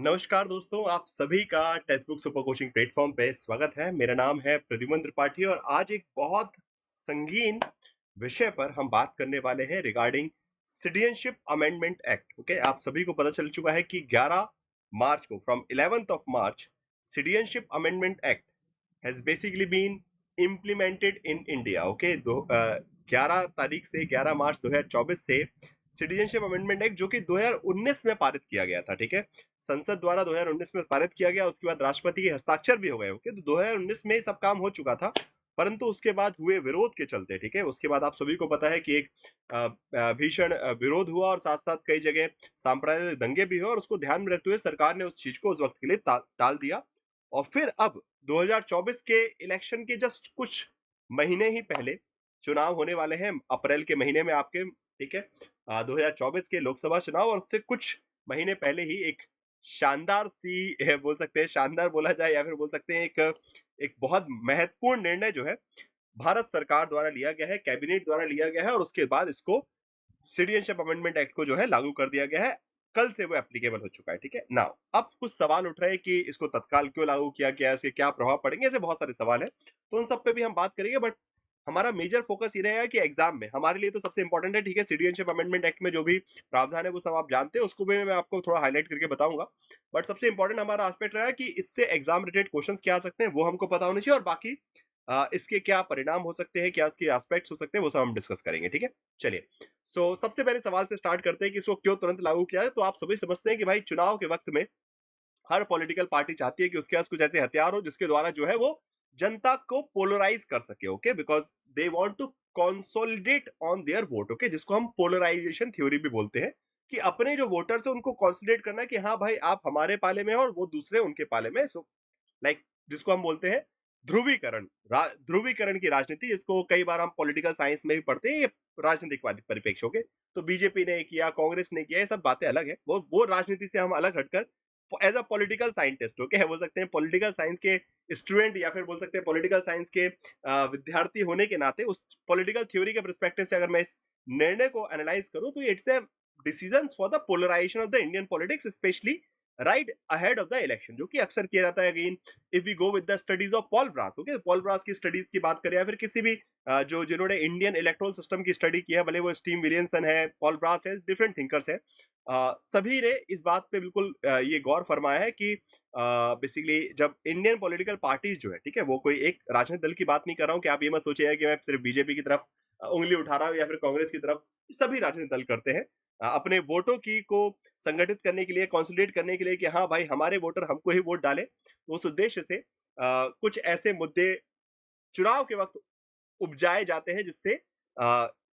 नमस्कार दोस्तों, आप सभी का text book super coaching platform पे स्वागत है। मेरा नाम है प्रद्युमन त्रिपाठी और आज एक बहुत संगीन विषय पर हम बात करने वाले हैं regarding citizenship amendment act. Okay, आप सभी को पता चल चुका है कि 11 मार्च को from 11th of March citizenship amendment act has basically been implemented in India. Okay, 11 तारीख से 11 मार्च 2024 से सिटीजनशिप अमेंडमेंट एक्ट जो कि 2019 में पारित किया गया था। ठीक है, संसद द्वारा 2019 में पारित किया गया, उसके बाद राष्ट्रपति के हस्ताक्षर भी हो गए। ओके, तो 2019 में ये सब काम हो चुका था, परंतु उसके बाद हुए विरोध के चलते, ठीक है, उसके बाद आप सभी को पता है कि एक भीषण विरोध हुआ और साथ साथ कई जगह सांप्रदायिक दंगे भी हुए और उसको ध्यान में रखते हुए सरकार ने उस चीज को उस वक्त के लिए टाल दिया। और फिर अब 2024 के इलेक्शन के जस्ट कुछ महीने ही पहले चुनाव होने वाले हैं, अप्रैल के महीने में आपके। ठीक है, 2024 के लोकसभा चुनाव और उससे कुछ महीने पहले ही एक शानदार सी बोल सकते हैं, शानदार बोला जाए या फिर बोल सकते हैं एक एक बहुत महत्वपूर्ण निर्णय जो है भारत सरकार द्वारा लिया गया है, कैबिनेट द्वारा लिया गया है और उसके बाद इसको सिटीजनशिप अमेंडमेंट एक्ट को जो है लागू कर दिया गया है। कल से वो एप्लीकेबल हो चुका है। ठीक है, नाउ अब कुछ सवाल उठ रहे हैं कि इसको तत्काल क्यों लागू किया गया, इसके क्या प्रभाव पड़ेंगे, ऐसे बहुत सारे सवाल हैं, तो उन सब पे भी हम बात करेंगे। बट हमारा मेजर फोकस ये रहेगा कि एग्जाम में हमारे लिए तो सबसे इंपॉर्टेंट है। ठीक है, सिटीजनशिप अमेंडमेंट एक्ट में जो भी प्रावधान है वो सब आप जानते हैं, उसको भी मैं आपको थोड़ा हाईलाइट करके बताऊंगा। बट सबसे इंपॉर्टेंट हमारा एस्पेक्ट रहा है कि इससे एग्जाम रिलेटेड क्वेश्चंस क्या आ सकते हैं वो हमको पता होने चाहिए, और बाकी इसके क्या परिणाम हो सकते हैं, क्या इसके एस्पेक्ट्स हो सकते हैं, वो सब हम डिस्कस करेंगे। ठीक है, चलिए। सबसे पहले सवाल से स्टार्ट करते हैं कि इसको क्यों तुरंत लागू किया है। तो आप सभी समझते हैं कि भाई चुनाव के वक्त में हर पॉलिटिकल पार्टी चाहती है कि उसके पास कुछ ऐसे हथियार हो जिसके द्वारा जो है वो जनता को पोलराइज कर सके। Okay, because they want to consolidate on their vote. Okay, जिसको हम पोलराइजेशन थ्योरी भी बोलते हैं, कि अपने जो वोटर्स है उनको कंसोलिडेट करना है कि हाँ भाई आप हमारे पाले में हो और वो दूसरे उनके पाले में। सो लाइक जिसको हम बोलते हैं ध्रुवीकरण, ध्रुवीकरण की राजनीति, जिसको कई बार हम पॉलिटिकल साइंस में भी पढ़ते हैं। ये राजनीतिक परिप्रेक्ष्य। ओके, तो बीजेपी ने किया, कांग्रेस ने किया, ये सब बातें अलग है, वो राजनीति से हम अलग हटकर as a political scientist, okay, बोल सकते हैं पॉलिटिकल साइंस के स्टूडेंट या फिर बोल सकते हैं पॉलिटिकल साइंस के विद्यार्थी होने के नाते उस पॉलिटिकल थ्योरी के परस्पेक्टिव से अगर मैं इस निर्णय को एनालाइज करूं तो it's a decision for the polarisation of the Indian politics, specially right ahead of the election, जो कि अक्सर किया जाता है। Again if we go with the studies of Paul Brass, okay, Paul Brass की स्टडीज की बात करें या फिर किसी भी जो जिन्होंने इंडियन इलेक्ट्रोल सिस्टम की स्टडी की है, भले वो स्टीम विलियमसन है, पॉल ब्रास है, डिफरेंट थिंकर्स है, सभी ने इस बात पे बिल्कुल ये गौर फरमाया है कि बेसिकली जब इंडियन पॉलिटिकल पार्टीज जो है, ठीक है, वो कोई एक राजनीतिक दल की बात नहीं कर रहा हूँ कि आप ये मत सोचिएगा कि मैं सिर्फ बीजेपी की तरफ उंगली उठा रहा हूँ या फिर कांग्रेस की तरफ। सभी राजनीतिक दल करते हैं अपने वोटों की को संगठित करने के लिए, कंसोलिडेट करने के लिए कि हाँ भाई हमारे वोटर हमको ही वोट डाले। तो उस उद्देश्य से कुछ ऐसे मुद्दे चुनाव के वक्त उपजाए जाते हैं जिससे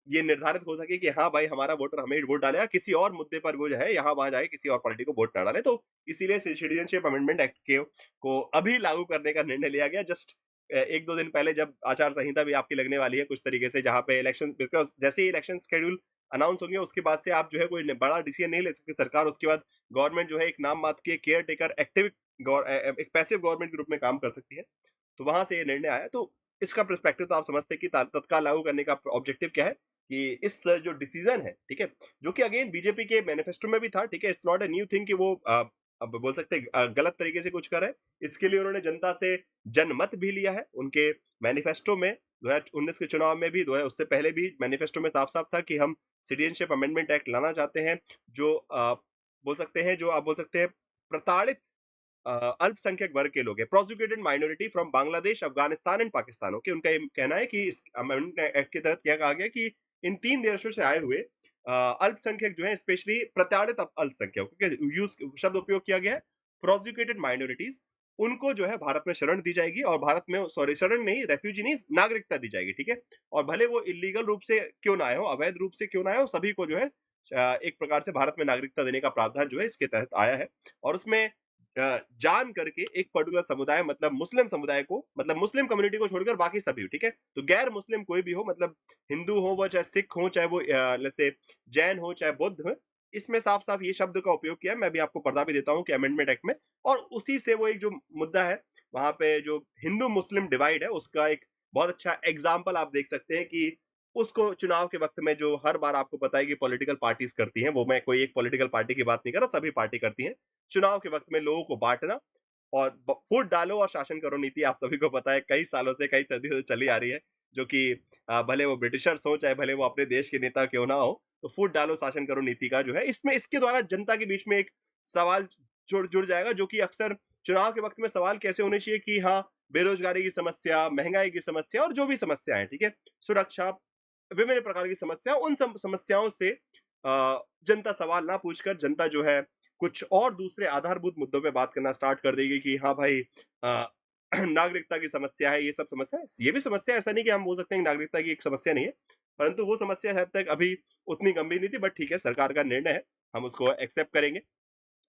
ये निर्धारित हो सके कि हाँ भाई हमारा वोटर हमें वोट डालेगा, किसी और मुद्दे पर वो जो है यहाँ वहां जाए किसी और पार्टी को वोट ना डाले। तो इसीलिए सिटीजनशिप अमेंडमेंट एक्ट के को अभी लागू करने का निर्णय लिया गया, जस्ट एक दो दिन पहले, जब आचार संहिता भी आपकी लगने वाली है कुछ तरीके से, जहाँ पे इलेक्शन, बिकॉज जैसे ही इलेक्शन शेड्यूल अनाउंस होंगे उसके बाद से आप जो है कोई बड़ा डिसीजन नहीं ले सकते सरकार। उसके बाद गवर्नमेंट जो है एक नाम मात्र की केयर टेकर एक्टिव एक पैसिव गवर्नमेंट के रूप में काम कर सकती है। तो वहां से ये निर्णय आया। तो इसका पर्सपेक्टिव तो आप समझते हैं कि तत्काल लागू करने का ऑब्जेक्टिव क्या है, कि इस जो डिसीजन है, ठीक है, जो कि अगेन बीजेपी के मैनिफेस्टो में भी था। ठीक है, it's not a new thing कि वो अब बोल सकते हैं गलत तरीके से कुछ कर रहे हैं। इसके लिए उन्होंने जनता से जनमत भी लिया है। उनके मैनिफेस्टो में 2019 के चुनाव में भी, 2000 उससे पहले भी मैनिफेस्टो में साफ साफ था कि हम सिटीजनशिप अमेंडमेंट एक्ट लाना चाहते हैं, जो बोल सकते हैं, जो आप बोल सकते हैं प्रताड़ित अल्पसंख्यक वर्ग के लोग हैं, prosecuted minority from Bangladesh, Afghanistan and Pakistan. Okay, उनका ये कहना है कि इस अमेंडमेंट एक्ट के तहत क्या कहा गया कि इन तीन देशों से आए हुए अल्पसंख्यक जो है, स्पेशली प्रताड़ित अल्पसंख्यक, यूज शब्द उपयोग किया गया है प्रोसिक्यूटेड माइनॉरिटीज, उनको जो है भारत में शरण दी जाएगी, और भारत में, सॉरी शरण नहीं, रेफ्यूजी नहीं, नागरिकता दी जाएगी। ठीक है, और भले वो इलीगल रूप से क्यों ना आए हो, अवैध रूप से क्यों ना आए हो, सभी को जो है एक प्रकार से भारत में नागरिकता देने का प्रावधान जो है इसके तहत आया है। और उसमें जान करके एक पर्टिकुलर समुदाय, मतलब मुस्लिम समुदाय को, मतलब मुस्लिम कम्युनिटी को छोड़कर बाकी सभी, ठीक है, तो गैर मुस्लिम कोई भी हो, मतलब हिंदू हो, वो चाहे सिख हो, चाहे वो जैसे जैन हो, चाहे बुद्ध हो, इसमें साफ साफ ये शब्द का उपयोग किया है। मैं भी आपको पढ़ा भी देता हूँ कि अमेंडमेंट एक्ट में, और उसी से वो एक जो मुद्दा है वहां पे जो हिंदू मुस्लिम डिवाइड है उसका एक बहुत अच्छा एग्जाम्पल आप देख सकते हैं कि उसको चुनाव के वक्त में जो हर बार आपको पता है कि पॉलिटिकल पार्टीज करती हैं, वो मैं कोई एक पॉलिटिकल पार्टी की बात नहीं कर रहा, सभी पार्टी करती हैं, चुनाव के वक्त में लोगों को बांटना और फूट डालो और शासन करो नीति आप सभी को पता है कई सालों से, कई सदियों से चली आ रही है, जो कि भले वो ब्रिटिशर्स हो चाहे भले वो अपने देश के नेता क्यों ना हो, तो फूट डालो शासन करो नीति का जो है इसमें इसके द्वारा जनता के बीच में एक सवाल जुड़ जुड़ जाएगा, जो कि अक्सर चुनाव के वक्त में सवाल कैसे होने चाहिए कि हाँ, बेरोजगारी की समस्या, महंगाई की समस्या और जो भी समस्या है, ठीक है, सुरक्षा, विभिन्न प्रकार की समस्या, उन समस्याओं से जनता सवाल ना पूछकर जनता जो है कुछ और दूसरे आधारभूत मुद्दों पे बात करना स्टार्ट कर देगी कि हाँ भाई, अ, नागरिकता की समस्या है, ये सब समस्या है। ये भी समस्या, ऐसा नहीं कि हम बोल सकते हैं कि नागरिकता की एक समस्या नहीं है, परंतु वो समस्या शायद तक अभी उतनी गंभीर नहीं थी, बट ठीक है, सरकार का निर्णय है, हम उसको एक्सेप्ट करेंगे।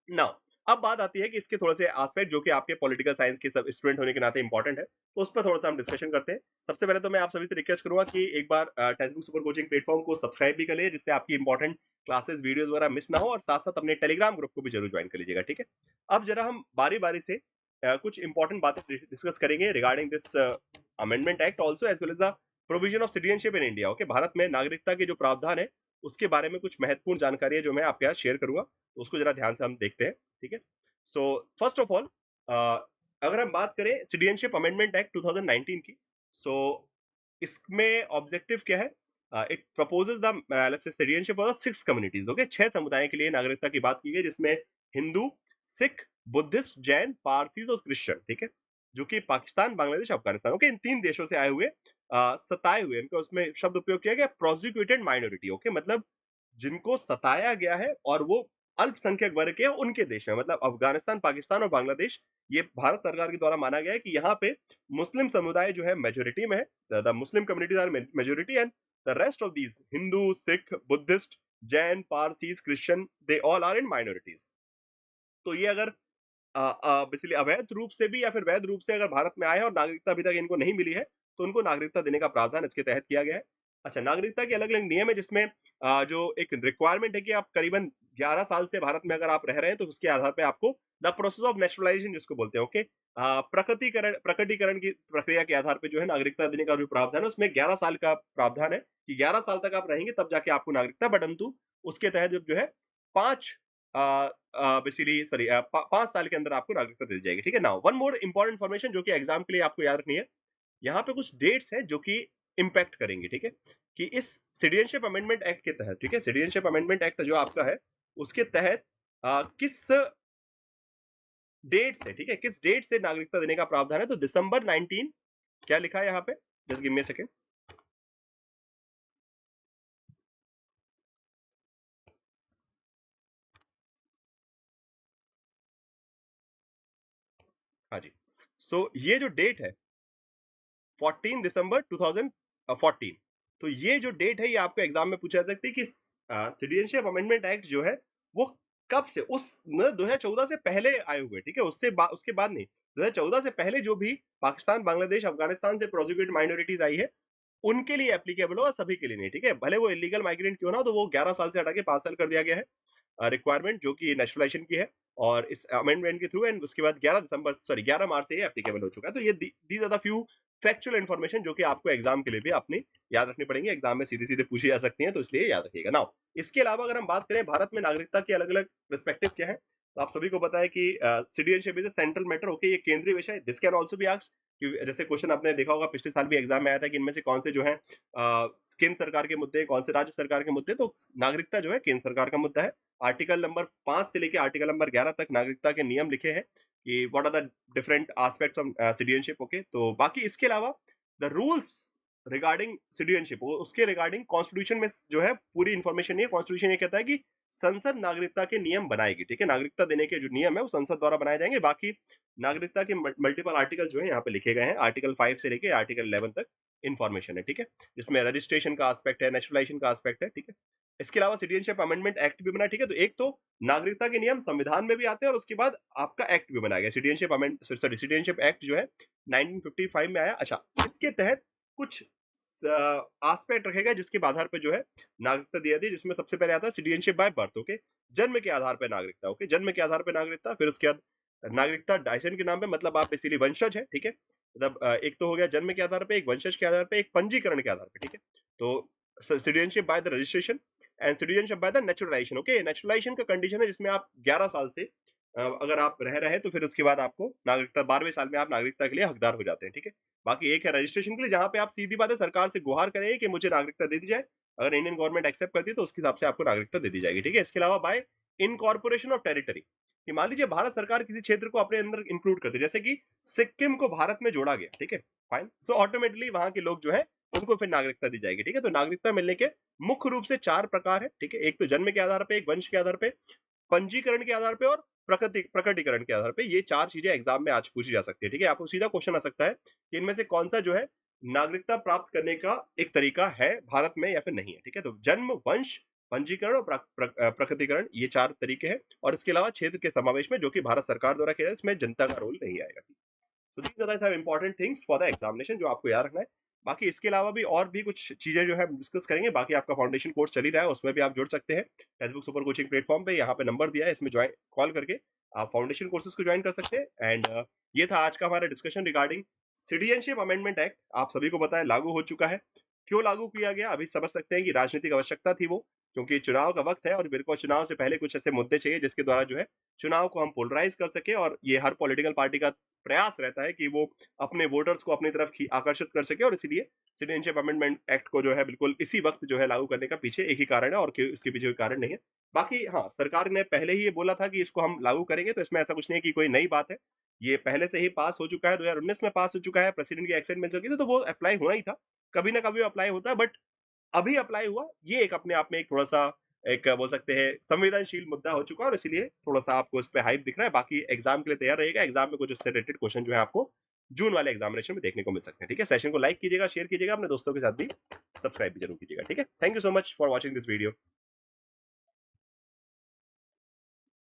नाउ अब बात आती है कि इसके थोड़े से एस्पेक्ट जो कि आपके पॉलिटिकल साइंस के सब स्टूडेंट होने के नाते इंपॉर्टेंट है, तो उस पर थोड़ा सा हम डिस्कशन करते हैं। सबसे पहले तो मैं आप सभी से रिक्वेस्ट करूंगा कि एक बार text book super coaching platform को सब्सक्राइब भी कर लीजिए, जिससे आपकी इंपॉर्टेंट क्लासेस वीडियोस वगैरह मिस ना हो, और साथ साथ अपने टेलीग्राम ग्रुप को भी जरूर ज्वाइन कर लीजिएगा, ठीक है। अब जरा हम बारी बारी से कुछ इंपॉर्टेंट बातें डिस्कस करेंगे regarding this amendment act also as well as the provision of citizenship in India. Okay, Bharat में नागरिकता के जो प्रावधान है उसके बारे में कुछ महत्वपूर्ण जानकारी है जो मैं आपके साथ शेयर करूंगा, तो उसको जरा ध्यान से हम देखते हैं, ठीक है। सो फर्स्ट ऑफ ऑल, अगर हम बात करें सिटीजनशिप अमेंडमेंट एक्ट 2019 की, सो इसमें ऑब्जेक्टिव क्या है? It proposes the citizenship for the 6 communities. Okay, 6 समुदायों के लिए नागरिकता की बात की गई, जिसमें हिंदू, सिख, बुद्धिस्ट, जैन, पारसीज और क्रिश्चियन, ठीक है, जो कि पाकिस्तान, बांग्लादेश, अफगानिस्तान, ओके, इन 3 देशों से आए हुए सताए हुए, इनका उसमें शब्द उपयोग किया गया प्रोसिक्यूटेड माइनॉरिटी। ओके, मतलब जिनको सताया गया है और वो अल्पसंख्यक वर्ग के हैं, उनके देश में, मतलब अफगानिस्तान, पाकिस्तान और बांग्लादेश, ये भारत सरकार के द्वारा माना गया है कि यहाँ पे मुस्लिम समुदाय जो है मेजोरिटी में है, the Muslim communities are majority, and the rest of these Hindu, Sikh, Buddhist, Jain, Parsis, Christian, they all are in minorities. तो ये अगर बेसिकली अवैध रूप से भी या फिर वैध रूप से अगर भारत में आए हैं और नागरिकता अभी तक इनको नहीं मिली है, तो उनको नागरिकता देने का प्रावधान इसके तहत किया गया है। अच्छा, नागरिकता के अलग-अलग नियम है, जिसमें जो एक रिक्वायरमेंट है कि आप करीबन 11 साल से भारत में अगर आप रह रहे हैं, तो उसके आधार पे आपको द प्रोसेस ऑफ नेचुरलाइजेशन जिसको बोलते हैं, ओके, प्रकटीकरण की प्रक्रिया के आधार पे जो है नागरिकता देने का जो प्रावधान है, उसमें 11 साल का प्रावधान है कि 11 साल तक आप रहेंगे तब जाके आपको नागरिकता, परंतु उसके तहत जो है 5 बेसिकली सॉरी 5 साल के अंदर आपको नागरिकता दी जाएगी, ठीक है। Now one more important information जो कि एग्जाम के लिए आपको याद रखनी है, यहाँ पे कुछ डेट्स हैं जो कि इम्पैक्ट करेंगे, ठीक है, कि इस सिटीजनशिप अमेंडमेंट एक्ट के तहत, ठीक है, सिटीजनशिप अमेंडमेंट एक्ट जो आपका है उसके तहत किस डेट से, ठीक है, किस डेट से नागरिकता देने का प्रावधान है, तो दिसंबर 19, क्या लिखा है यहाँ पे, just give me a second. हाँ जी, सो ये जो डेट है 14 दिसंबर 2014, तो ये जो डेट है ये आपको एग्जाम में पूछा जा सकती है कि सिटीजनशिप अमेंडमेंट एक्ट जो है वो कब से, उस 2014 से पहले आए हुए, ठीक है, उसके बाद नहीं, 2014 से पहले जो भी पाकिस्तान, बांग्लादेश, अफगानिस्तान से प्रोसिक्यूटेड माइनॉरिटीज आई है उनके लिए एप्लीकेबल होगा, सभी के लिए नहीं, ठीक है, भले वो इलीगल माइग्रेंट क्यों ना हो, तो वो 11 साल से हटा के 5 साल कर दिया गया है रिक्वायरमेंट जो कि नेशनलाइजेशन की है, और इस अमेंडमेंट के थ्रू, एंड उसके बाद 11 मार्च से ये एप्लीकेबल हो चुका है। तो ये these are the few factual information जो कि आपको एग्जाम के लिए भी अपनी याद रखनी पड़ेंगे, एग्जाम में सीधे सीधे पूछी जा सकती हैं, तो इसलिए याद रखिएगा। नाउ इसके अलावा अगर हम बात करें भारत में नागरिकता के अलग अलग परस्पेक्टिव क्या है, तो आप सभी को पता है कि citizenship is a central matter. Okay, ये केंद्रीय विषय, this can also be asked कि जैसे क्वेश्चन आपने देखा होगा पिछले साल भी एग्जाम में आया था कि इनमें से कौन से जो है केंद्र सरकार के मुद्दे, कौन से राज्य सरकार के मुद्दे, तो नागरिकता जो है केंद्र सरकार का मुद्दा है। आर्टिकल नंबर 5 से लेके आर्टिकल नंबर 11 तक नागरिकता के नियम लिखे हैं कि what are the different aspects of citizenship. Okay, तो बाकी इसके अलावा द रूल्स रिगार्डिंग सिटीजनशिप, उसके रिगार्डिंग कॉन्स्टिट्यूशन में जो है पूरी इंफॉर्मेशन है। कॉन्स्टिट्यूशन ये कहता है कि संसद नागरिकता के नियम बनाएगी, ठीक है, नागरिकता देने के जो नियम है वो संसद द्वारा बनाए जाएंगे। बाकी नागरिकता के मल्टीपल आर्टिकल जो है यहाँ पे लिखे गए हैं, आर्टिकल 5 से लेके आर्टिकल 11 तक इंफॉर्मेशन है, ठीक है, जिसमें रजिस्ट्रेशन का एस्पेक्ट है, नेशनलाइजेशन का एस्पेक्ट है, ठीक है। इसके अलावा सिटीजनशिप अमेंडमेंट एक्ट भी बना, ठीक है, तो एक तो नागरिकता के नियम संविधान में भी आते हैं और उसके बाद आपका एक्ट भी बनाया गया, सिटीजनशिप एक्ट जो है 1955 में आया। अच्छा, इसके तहत कुछ एस्पेक्ट रखेगा जिसके आधार पर जो है नागरिकता दी जाती है, जिसमें सबसे पहले आता है सिटीजनशिप बाय बर्थ। ओके, जन्म के आधार पर नागरिकता, ओके, जन्म के आधार पर नागरिकता, फिर उसके बाद नागरिकता डाइसेंट के नाम पे, मतलब आप बेसिकली वंशज है, ठीक है, मतलब एक तो हो गया जन्म के आधार पे, एक वंशज के आधार पे, एक पंजीकरण के आधार पे, ठीक है। तो citizenship by the registration and citizenship by the naturalisation. Okay, naturalisation का कंडीशन है जिसमें आप 11 साल से अगर आप रह रहे हैं तो फिर उसके बाद आपको नागरिकता 12वें साल में आप नागरिकता के लिए हकदार हो जाते हैं, ठीक है? बाकी एक है रजिस्ट्रेशन के लिए, जहाँ पे आप सीधी बात है सरकार से गुहार करेंगे कि मुझे नागरिकता दे दी जाए। अगर इंडियन गवर्नमेंट एक्सेप्ट करती है तो उसके हिसाब से आपको नागरिकता दे दी जाएगी, ठीक है? इसके अलावा बाय इनकॉर्पोरेशन ऑफ टेरिटरी, कि मान लीजिए भारत सरकार किसी क्षेत्र को अपने अंदर इंक्लूड करती है, जैसे कि सिक्किम को भारत में जोड़ा गया, ठीक है? फाइन। सो ऑटोमेटिकली वहाँ के लोग जो है उनको फिर नागरिकता दी जाएगी, ठीक है? तो नागरिकता मिलने के मुख्य रूप से 4 प्रकार है, ठीक है? एक तो जन्म के आधार पे, एक वंश के आधार पे, पंजीकरण के आधार पे और प्रकटीकरण के आधार पे। ये 4 चीजें एग्जाम में आज पूछी जा सकती है, ठीक है? आपको सीधा क्वेश्चन आ सकता है कि इनमें से कौन सा जो है नागरिकता प्राप्त करने का एक तरीका है भारत में या फिर नहीं है, ठीक है? तो जन्म, वंश, पंजीकरण और प्रकटीकरण, ये 4 तरीके हैं और इसके अलावा क्षेत्र के समावेश में जो कि भारत सरकार द्वारा किया जाए, इसमें जनता का रोल नहीं आएगा। तो these are the important things for the examination जो आपको याद रखना है। बाकी इसके अलावा भी और भी कुछ चीजें जो है डिस्कस करेंगे। बाकी आपका फाउंडेशन कोर्स चल ही रहा है, उसमें भी आप जुड़ सकते हैं फेसबुक सुपर कोचिंग प्लेटफॉर्म पे। यहाँ पे नंबर दिया है, इसमें ज्वाइन कॉल करके आप फाउंडेशन कोर्सेज को ज्वाइन कर सकते हैं। एंड ये था आज का हमारा discussion regarding citizenship amendment act. आप सभी को पता है लागू हो चुका है। क्यों लागू किया गया अभी समझ सकते हैं कि राजनीतिक आवश्यकता थी वो, क्योंकि चुनाव का वक्त है और मेरे को चुनाव से पहले कुछ ऐसे मुद्दे चाहिए जिसके द्वारा जो है चुनाव को हम पोलराइज कर सके। और ये हर पॉलिटिकल पार्टी का प्रयास रहता है कि वो अपने वोटर्स को अपनी तरफ आकर्षित कर सके, और इसीलिए सिटीजनशिप अमेंडमेंट एक्ट को जो है बिल्कुल इसी वक्त जो है लागू करने का पीछे एक ही कारण है और इसके पीछे कोई कारण नहीं है। बाकी हाँ, सरकार ने पहले ही ये बोला था कि इसको हम लागू करेंगे, तो इसमें ऐसा कुछ नहीं है कि कोई नई बात है। ये पहले से ही पास हो चुका है, 2019 में पास हो चुका है, प्रेसिडेंट की एक्सेंट मिल चुकी थी, तो वो अप्लाई होना ही था। कभी ना कभी अप्लाई होता है, बट अभी अप्लाई हुआ, ये एक अपने आप में एक थोड़ा-सा एक बोल सकते हैं संवेदनशील मुद्दा हो चुका है और इसीलिए थोड़ा-सा आपको इस पे हाइप दिख रहा है। बाकी एग्ज़ाम के लिए तैयार रहिएगा, एग्ज़ाम में कुछ इससे रिलेटेड क्वेश्चन जो है आपको जून वाले एग्ज़ामिनेशन में देखने को मिल सकते हैं, ठीक है? सेशन को लाइक कीजिएगा, शेयर कीजिएगा, अपने दोस्तों के साथ भी सब्सक्राइब भी ज़रूर कीजिएगा, ठीक है? Thank you so much for watching this video.